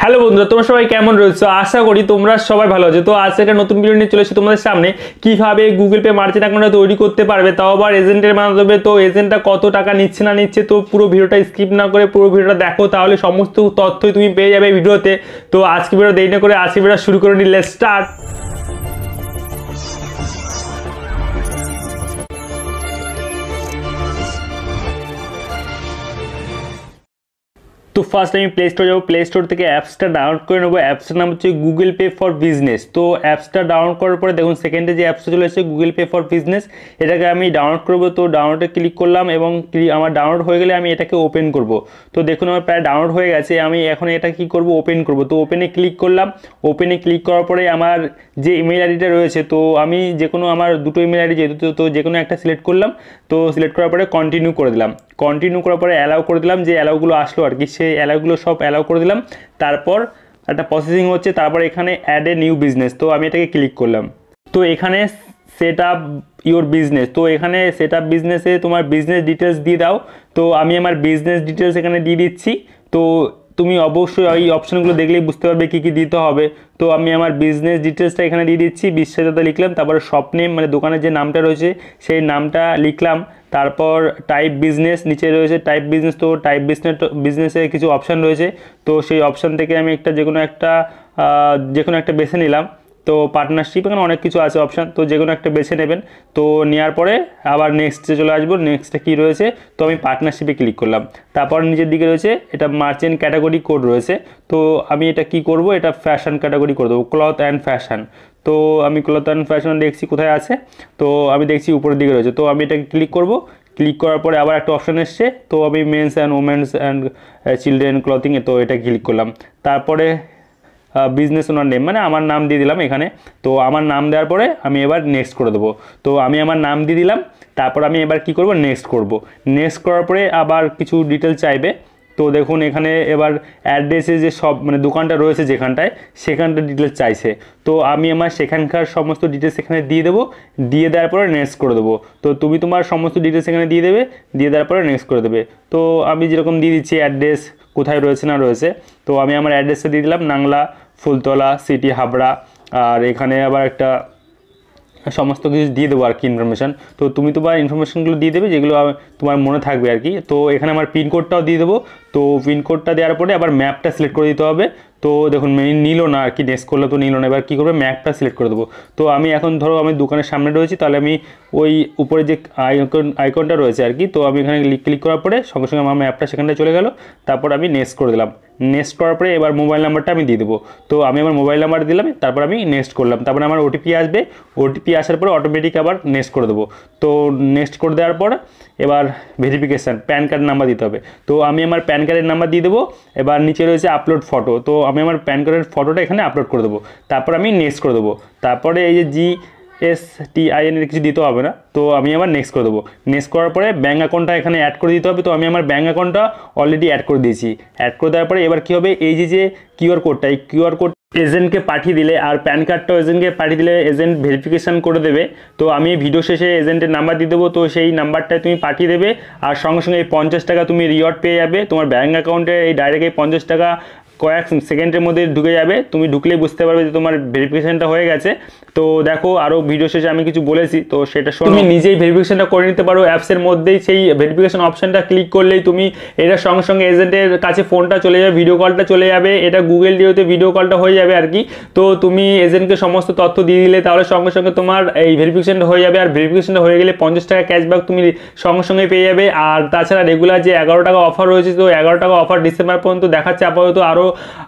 Hello বন্ধুরা, তোমরা সবাই কেমন রয়েছো? আশা করি তোমরা সবাই ভালো আছো। তো আজকে একটা নতুন ভিডিও নিয়ে চলে এসেছি তোমাদের সামনে, কিভাবে গুগল পে মার্চেন্ট অ্যাকাউন্টটা তৈরি করতে পারবে, তাও আবার এজেন্টের মাধ্যমে। তো এজেন্টটা কত টাকা নিচ্ছে না নিচ্ছে, তো পুরো ভিডিওটা স্কিপ না করে পুরো ভিডিওটা দেখো, তাহলে সমস্ত তথ্যই তুমি পেয়ে যাবে ভিডিওতে। তো আজকে ভিডিও দেরি না করে আজকে ভিডিও শুরু করে নিই, লেটস স্টার্ট। তো ফার্স্ট আমি প্লে স্টোর যাবো, প্লে স্টোর থেকে অ্যাপসটা ডাউনলোড করে নেবো। অ্যাপসটার নাম হচ্ছে গুগল পে ফর বিজনেস। তো অ্যাপসটা ডাউনলোড করার পরে দেখুন সেকেন্ডে যে অ্যাপসটা চলে এসেছে গুগল পে ফর বিজনেস, এটাকে আমি ডাউনলোড করবো। তো ডাউনলোডে ক্লিক করলাম এবং আমার ডাউনলোড হয়ে গেলে আমি এটাকে ওপেন করব। তো দেখুন আমার প্রায় ডাউনলোড হয়ে গেছে, আমি এখন এটা কি করব, ওপেন করব। তো ওপেনে ক্লিক করলাম। ওপেনে ক্লিক করার পরে আমার যে ইমেল আইডিটা রয়েছে, তো আমি যে কোনো আমার দুটো ইমেল আইডি যেহেতু, তো যে কোনো একটা সিলেক্ট করলাম। তো সিলেক্ট করার পরে কন্টিনিউ করে দিলাম। কন্টিনিউ করার পরে অ্যালাউ করে দিলাম, যে অ্যালাউগুলো আসলো আর কি, সেই অ্যালাউগুলো সব অ্যালাউ করে দিলাম। তারপর একটা প্রসেসিং হচ্ছে, তারপর এখানে অ্যাড এ নিউ বিজনেস, তো আমি এটাকে ক্লিক করলাম। তো এখানে সেট আপ ইউর বিজনেস, তো এখানে সেট আপ বিজনেসে তোমার বিজনেস ডিটেলস দিয়ে দাও। তো আমি আমার বিজনেস ডিটেলস এখানে দিয়ে দিচ্ছি। তো তুমি অবশ্যই এই অপশানগুলো দেখলেই বুঝতে পারবে কী কী দিতে হবে। তো আমি আমার বিজনেস ডিটেলসটা এখানে দিয়ে দিচ্ছি, বিশ্বজাত লিখলাম, তারপরে শপ নেম মানে দোকানের যে নামটা রয়েছে সেই নামটা লিখলাম। তারপর টাইপ বিজনেস নিচে রয়েছে টাইপ বিজনেস, তো টাইপ বিজনেসে কিছু অপশান রয়েছে। তো সেই অপশান থেকে আমি একটা যে কোনো একটা বেছে নিলাম। তো পার্টনারশিপ এখানে অনেক কিছু আছে অপশান, তো যে কোনো একটা বেছে নেবেন। তো নেওয়ার পরে আবার নেক্সটে চলে আসবো, নেক্সটে কী রয়েছে, তো আমি পার্টনারশিপে ক্লিক করলাম। তারপর নিচের দিকে রয়েছে এটা মার্চেন্ট ক্যাটাগরি কোড রয়েছে। তো আমি এটা কি করব, এটা ফ্যাশন ক্যাটাগরি করে দেবো, ক্লথ অ্যান্ড ফ্যাশন। তো আমি ক্লথ অ্যান্ড ফ্যাশন দেখছি কোথায় আছে, তো আমি দেখছি উপরের দিকে রয়েছে। তো আমি এটাকে ক্লিক করব। ক্লিক করার পরে আবার একটা অপশান এসছে, তো আমি mens and womens and children ক্লথিংয়ে, তো এটা ক্লিক করলাম। তারপরে বিজনেস ওনার নেম মানে আমার নাম দিয়ে দিলাম এখানে। তো আমার নাম দেওয়ার পরে আমি এবার নেক্সট করে দেবো। তো আমি আমার নাম দিয়ে দিলাম। তারপর আমি এবার কি করব, নেক্সট করব। নেক্সট করার পরে আবার কিছু ডিটেলস চাইবে। তো দেখুন এখানে এবার অ্যাড্রেসে যে সব মানে দোকানটা রয়েছে যেখানটায়, সেখানটা ডিটেলস চাইছে। তো আমি আমার সেখানকার সমস্ত ডিটেলস এখানে দিয়ে দেবো। দিয়ে দেওয়ার পরে নেক্সট করে দেবো। তো তুমি তোমার সমস্ত ডিটেলস এখানে দিয়ে দেবে, দিয়ে দেওয়ার পরে নেক্সট করে দেবে। তো আমি যেরকম দিয়ে দিচ্ছি অ্যাড্রেস কোথায় রয়েছে না রয়েছে, তো আমি আমার অ্যাড্রেসটা দিয়ে দিলাম, নাংলা ফুলতলা সিটি হাবড়া। আর এখানে আবার একটা সমস্ত কিছু দিয়ে দেবো আর কি ইনফরমেশান। তো তুমি তোমার ইনফরমেশানগুলো দিয়ে দেবে যেগুলো তোমার মনে থাকবে আর কি। তো এখানে আমার পিনকোডটাও দিয়ে দেবো। তো পিনকোডটা দেওয়ার পরে আবার ম্যাপটা সিলেক্ট করে দিতে হবে। তো দেখুন নিল না আর কি, নেক্সট করলে তো নিল না। এবার কী করবে, ম্যাপটা সিলেক্ট করে দেবো। তো আমি এখন ধরো আমি দোকানের সামনে রয়েছি, তাহলে আমি ওই উপরে যে আইকনটা রয়েছে আর কি, তো আমি এখানে ক্লিক করার পরে সঙ্গে সঙ্গে আমার ম্যাপটা সেখানটায় চলে গেল। তারপর আমি নেক্সট করে দিলাম। নেক্সট করার পরে এবার মোবাইল নাম্বারটা আমি দিয়ে দেবো। তো আমি আমার মোবাইল নাম্বার দিলাম, তারপর আমি নেক্সট করলাম। তারপরে আমার ওটিপি আসবে, ওটিপি আসার পরে অটোমেটিক আবার নেক্সট করে দেবো। তো নেক্সট করে দেওয়ার পর এবার ভেরিফিকেশান প্যান কার্ড নাম্বার দিতে হবে। তো আমি আমার প্যান কার্ডের নাম্বার দিয়ে দেবো। এবার নিচে রয়েছে আপলোড ফটো, তো আমি আমার প্যান কার্ডের ফটোটা এখানে আপলোড করে দেবো। তারপর আমি নেক্সট করে দেবো। তারপরে এই যে GSTIN এর কিছু দিতে হবে না, তো আমি আবার নেক্সট করে দেবো। নেক্সট করার পরে ব্যাঙ্ক অ্যাকাউন্টটা এখানে অ্যাড করে দিতে হবে। তো আমি আমার ব্যাঙ্ক অ্যাকাউন্টটা অলরেডি অ্যাড করে দিয়েছি। অ্যাড করে দেওয়ার পরে এবার কী হবে, এই যে কিউআর কোডটা, এই কিউআর কোড এজেন্টকে পাঠিয়ে দিলে আর প্যান কার্ডটাও এজেন্টকে পাঠিয়ে দিলে এজেন্ট ভেরিফিকেশান করে দেবে। তো আমি ভিডিও শেষে এজেন্টের নাম্বার দিয়ে দেবো, তো সেই নাম্বারটায় তুমি পাঠিয়ে দেবে। আর সঙ্গে সঙ্গে এই 50 টাকা তুমি রিওয়ার্ড পেয়ে যাবে তোমার ব্যাঙ্ক অ্যাকাউন্টে। এই ডাইরেক্ট এই 50 টাকা কয়েক সেকেন্ডের মধ্যে ঢুকে যাবে, তুমি ঢুকলেই বুঝতে পারবে যে তোমার ভেরিফিকেশানটা হয়ে গেছে। তো দেখো আরও ভিডিও শেষে আমি কিছু বলেছি, তো সেটা তুমি নিজেই ভেরিফিকেশানটা করে নিতে পারো অ্যাপসের মধ্যেই। সেই ভেরিফিকেশান অপশানটা ক্লিক করলেই তুমি এটার সঙ্গে সঙ্গে এজেন্টের কাছে ফোনটা চলে যাবে, ভিডিও কলটা চলে যাবে, এটা গুগল ডিওতে ভিডিও কলটা হয়ে যাবে আর কি। তো তুমি এজেন্টকে সমস্ত তথ্য দিয়ে দিলে, তাহলে সঙ্গে সঙ্গে তোমার এই ভেরিফিকেশানটা হয়ে যাবে। আর ভেরিফিকেশানটা হয়ে গেলে 50 টাকা ক্যাশব্যাক তুমি সঙ্গে সঙ্গে পেয়ে যাবে। আর তাছাড়া রেগুলার যে 11 টাকা অফার রয়েছে, তো 11 টাকা অফার ডিসেম্বর পর্যন্ত দেখাচ্ছে আপাতত। আরও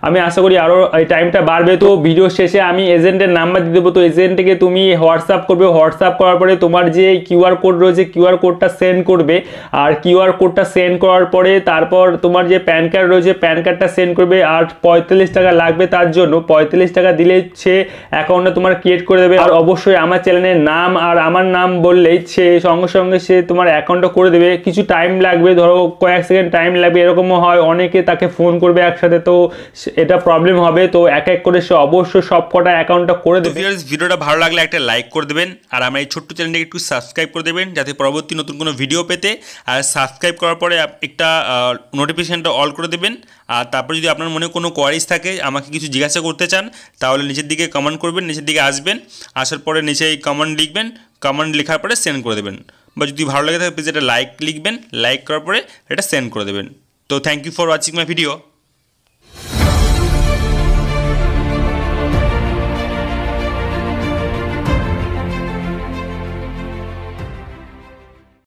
আমি আশা করি আরও এই টাইমটা বাড়বে। তো ভিডিও শেষে আমি এজেন্টের নাম্বার দিয়ে দেবো। তো এজেন্টকে তুমি হোয়াটসঅ্যাপ করবে, হোয়াটসঅ্যাপ করার পরে তোমার যে কিউআর কোড রয়েছে কিউআর কোডটা সেন্ড করবে। আর কিউআর কোডটা সেন্ড করার পরে তারপর তোমার যে প্যান কার্ড রয়েছে প্যান কার্ডটা সেন্ড করবে। আর 45 টাকা লাগবে তার জন্য, 45 টাকা দিলে সে অ্যাকাউন্টটা তোমার ক্রিয়েট করে দেবে। আর অবশ্যই আমার চ্যানেলের নাম আর আমার নাম বললেই সে সঙ্গে সঙ্গে সে তোমার অ্যাকাউন্টটা করে দেবে। কিছু টাইম লাগবে, ধরো কয়েক সেকেন্ড টাইম লাগবে, এরকমও হয়। অনেকে তাকে ফোন করবে একসাথে, তো এটা প্রবলেম হবে। তো এক এক করে সে অবশ্যই সব কটা অ্যাকাউন্টটা করে দেবে। ভিডিওটা ভালো লাগলে একটা লাইক করে দেবেন, আর আমার এই ছোট্ট চ্যানেলটাকে একটু সাবস্ক্রাইব করে দেবেন যাতে পরবর্তী নতুন কোনো ভিডিও পেতে, আর সাবস্ক্রাইব করার পরে একটা নোটিফিকেশানটা অল করে দেবেন। আর তারপর যদি আপনার মনে কোনো কোয়ারিজ থাকে, আমাকে কিছু জিজ্ঞাসা করতে চান, তাহলে নিচের দিকে কমেন্ট করবেন, নিচের দিকে আসবেন, আসার পরে নিচে এই কমেন্ট লিখবেন, কমেন্ট লেখার পরে সেন্ড করে দেবেন। বা যদি ভালো লাগে থাকে প্লিজ এটা লাইক লিখবেন, লাইক করার পরে এটা সেন্ড করে দেবেন। তো thank you for watching my video.